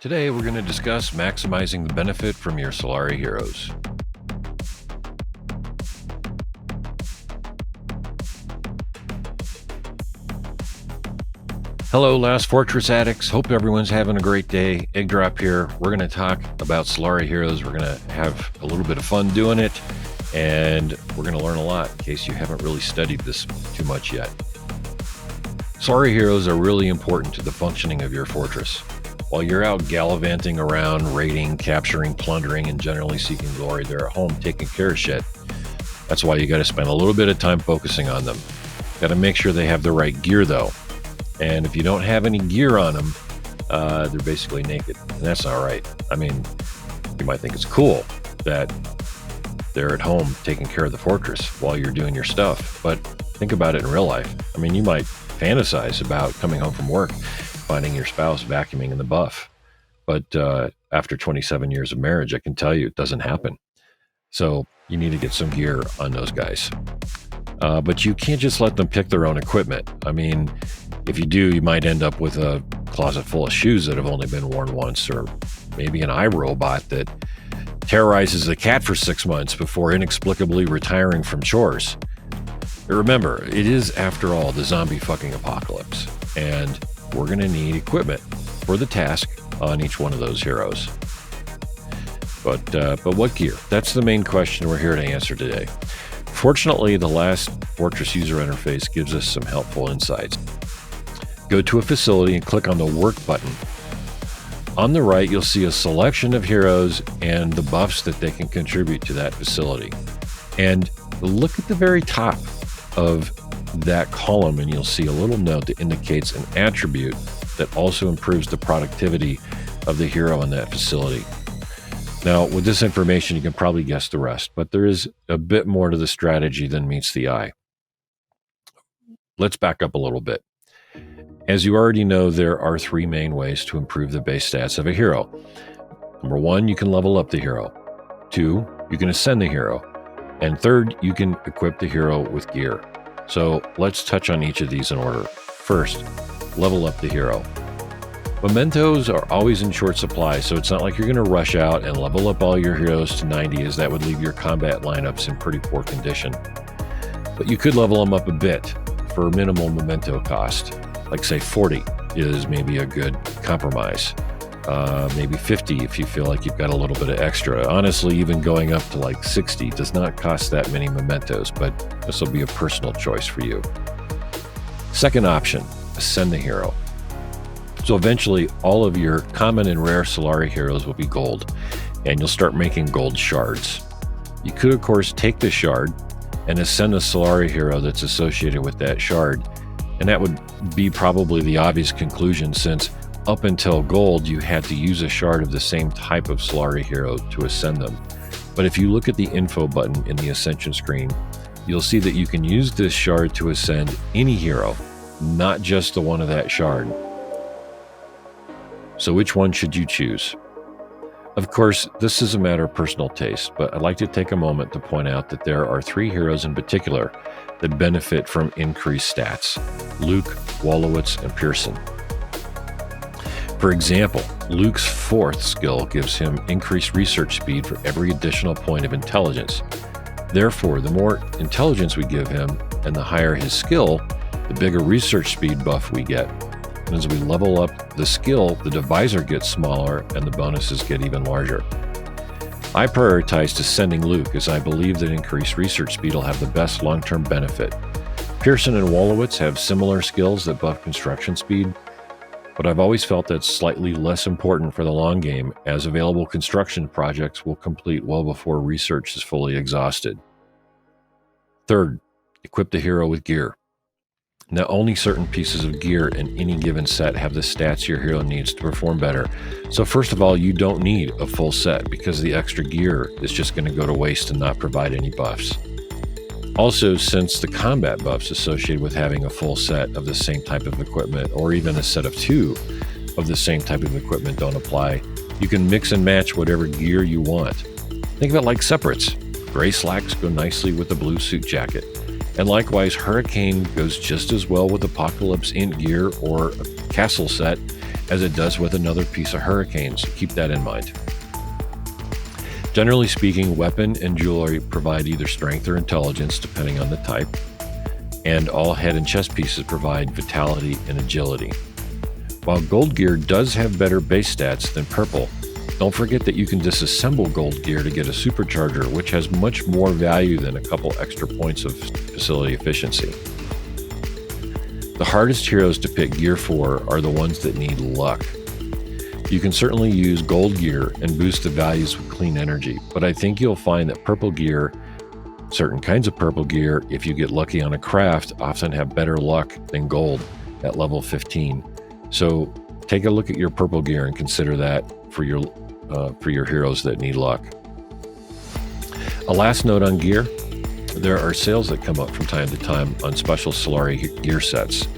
Today, we're going to discuss maximizing the benefit from your Solari Heroes. Hello, Last Fortress addicts. Hope everyone's having a great day. Egg Drop here. We're going to talk about Solari Heroes. We're going to have a little bit of fun doing it, and we're going to learn a lot in case you haven't really studied this too much yet. Solari Heroes are really important to the functioning of your fortress. While you're out gallivanting around, raiding, capturing, plundering, and generally seeking glory, they're at home taking care of shit. That's why you got to spend a little bit of time focusing on them. Got to make sure they have the right gear, though. And if you don't have any gear on them, they're basically naked. And that's not right. I mean, you might think it's cool that they're at home taking care of the fortress while you're doing your stuff. But think about it in real life. I mean, you might fantasize about coming home from work, finding your spouse vacuuming in the buff. But after 27 years of marriage, I can tell you it doesn't happen. So you need to get some gear on those guys. But you can't just let them pick their own equipment. I mean, if you do, you might end up with a closet full of shoes that have only been worn once, or maybe an iRobot that terrorizes the cat for 6 months before inexplicably retiring from chores. But remember, it is, after all, the zombie fucking apocalypse, and we're going to need equipment for the task on each one of those heroes. But what gear? That's the main question we're here to answer today. Fortunately, the Last Fortress user interface gives us some helpful insights. Go to a facility and click on the Work button. On the right, you'll see a selection of heroes and the buffs that they can contribute to that facility. And look at the very top of that column, and you'll see a little note that indicates an attribute that also improves the productivity of the hero in that facility. Now, with this information, you can probably guess the rest, but there is a bit more to the strategy than meets the eye. Let's back up a little bit. As you already know, there are 3 main ways to improve the base stats of a hero. Number 1, you can level up the hero. 2, you can ascend the hero. And 3rd, you can equip the hero with gear. So let's touch on each of these in order. First, level up the hero. Mementos are always in short supply, so it's not like you're going to rush out and level up all your heroes to 90, as that would leave your combat lineups in pretty poor condition. But you could level them up a bit for minimal memento cost. Like, say, 40 is maybe a good compromise. Maybe 50 if you feel like you've got a little bit of extra. Honestly, even going up to like 60 does not cost that many mementos, but this will be a personal choice for you. Second option, ascend the hero. So eventually, all of your common and rare Solari heroes will be gold, and you'll start making gold shards. You could, of course, take the shard and ascend the Solari hero that's associated with that shard, and that would be probably the obvious conclusion, since up until gold, you had to use a shard of the same type of Solari hero to ascend them. But if you look at the info button in the ascension screen, you'll see that you can use this shard to ascend any hero, not just the one of that shard. So which one should you choose? Of course, this is a matter of personal taste, but I'd like to take a moment to point out that there are 3 heroes in particular that benefit from increased stats: Luke, Wolowitz, and Pearson. For example, Luke's 4th skill gives him increased research speed for every additional point of intelligence. Therefore, the more intelligence we give him and the higher his skill, the bigger research speed buff we get. And as we level up the skill, the divisor gets smaller and the bonuses get even larger. I prioritized ascending Luke, as I believe that increased research speed will have the best long-term benefit. Pearson and Wolowitz have similar skills that buff construction speed, but I've always felt that's slightly less important for the long game, as available construction projects will complete well before research is fully exhausted. Third, equip the hero with gear. Now, only certain pieces of gear in any given set have the stats your hero needs to perform better. So first of all, you don't need a full set, because the extra gear is just going to go to waste and not provide any buffs. Also, since the combat buffs associated with having a full set of the same type of equipment, or even a set of 2 of the same type of equipment, don't apply, you can mix and match whatever gear you want. Think of it like separates. Gray slacks go nicely with the blue suit jacket. And likewise, Hurricane goes just as well with Apocalypse Int gear or a castle set as it does with another piece of Hurricane, so keep that in mind. Generally speaking, weapon and jewelry provide either strength or intelligence depending on the type, and all head and chest pieces provide vitality and agility. While gold gear does have better base stats than purple, don't forget that you can disassemble gold gear to get a supercharger, which has much more value than a couple extra points of facility efficiency. The hardest heroes to pick gear for are the ones that need luck. You can certainly use gold gear and boost the values with clean energy, but I think you'll find that purple gear, certain kinds of purple gear, if you get lucky on a craft, often have better luck than gold at level 15. So take a look at your purple gear and consider that for your heroes that need luck. A last note on gear: there are sales that come up from time to time on special Solari gear sets.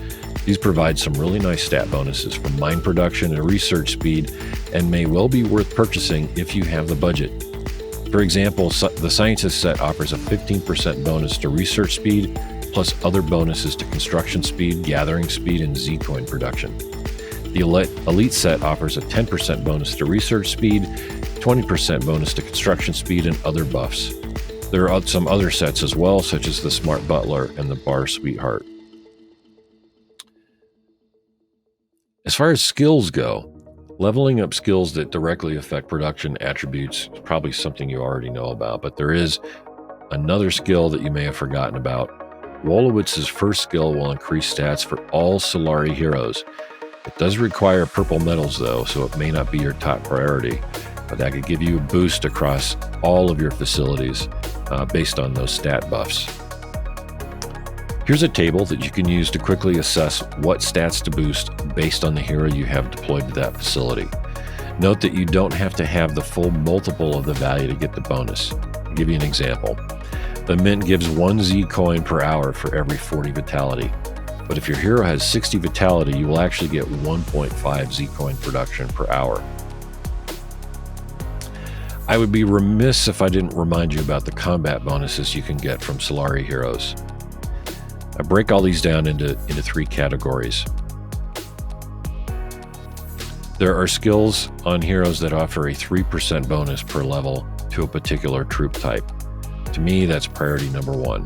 These provide some really nice stat bonuses from mine production and research speed, and may well be worth purchasing if you have the budget. For example, the Scientist set offers a 15% bonus to research speed, plus other bonuses to construction speed, gathering speed, and Z-coin production. The Elite set offers a 10% bonus to research speed, 20% bonus to construction speed, and other buffs. There are some other sets as well, such as the Smart Butler and the Bar Sweetheart. As far as skills go, leveling up skills that directly affect production attributes is probably something you already know about, but there is another skill that you may have forgotten about. Wolowitz's first skill will increase stats for all Solari heroes. It does require purple metals though, so it may not be your top priority, but that could give you a boost across all of your facilities based on those stat buffs. Here's a table that you can use to quickly assess what stats to boost based on the hero you have deployed to that facility. Note that you don't have to have the full multiple of the value to get the bonus. I'll give you an example. The mint gives 1 Z coin per hour for every 40 vitality. But if your hero has 60 vitality, you will actually get 1.5 Z-coin production per hour. I would be remiss if I didn't remind you about the combat bonuses you can get from Solari Heroes. I break all these down into 3 categories. There are skills on heroes that offer a 3% bonus per level to a particular troop type. To me, that's priority number 1.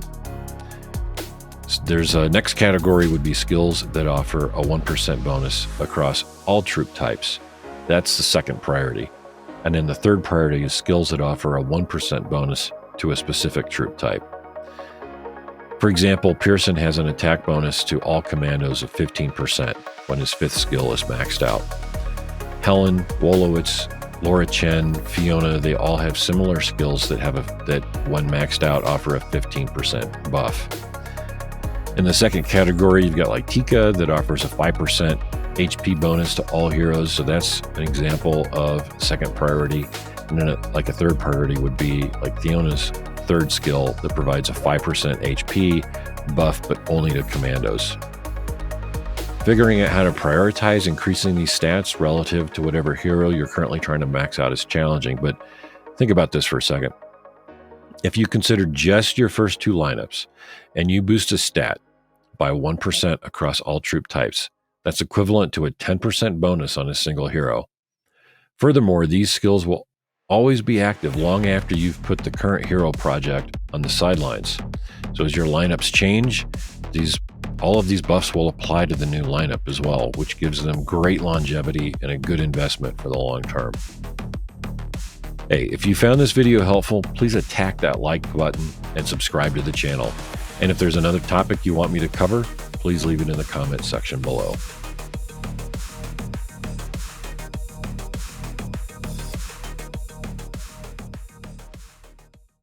There's a next category would be skills that offer a 1% bonus across all troop types. That's the second priority. And then the third priority is skills that offer a 1% bonus to a specific troop type. For example, Pearson has an attack bonus to all commandos of 15% when his 5th skill is maxed out. Helen, Wolowitz, Laura Chen, Fiona, they all have similar skills that when maxed out offer a 15% buff. In the second category, you've got like Tika that offers a 5% HP bonus to all heroes. So that's an example of second priority. And then like a third priority would be like Fiona's 3rd skill that provides a 5% HP buff, but only to commandos. Figuring out how to prioritize increasing these stats relative to whatever hero you're currently trying to max out is challenging, but think about this for a second. If you consider just your first 2 lineups and you boost a stat by 1% across all troop types, that's equivalent to a 10% bonus on a single hero. Furthermore, these skills will always be active long after you've put the current hero project on the sidelines. So as your lineups change, all of these buffs will apply to the new lineup as well, which gives them great longevity and a good investment for the long term. Hey, if you found this video helpful, please attack that like button and subscribe to the channel. And if there's another topic you want me to cover, please leave it in the comment section below.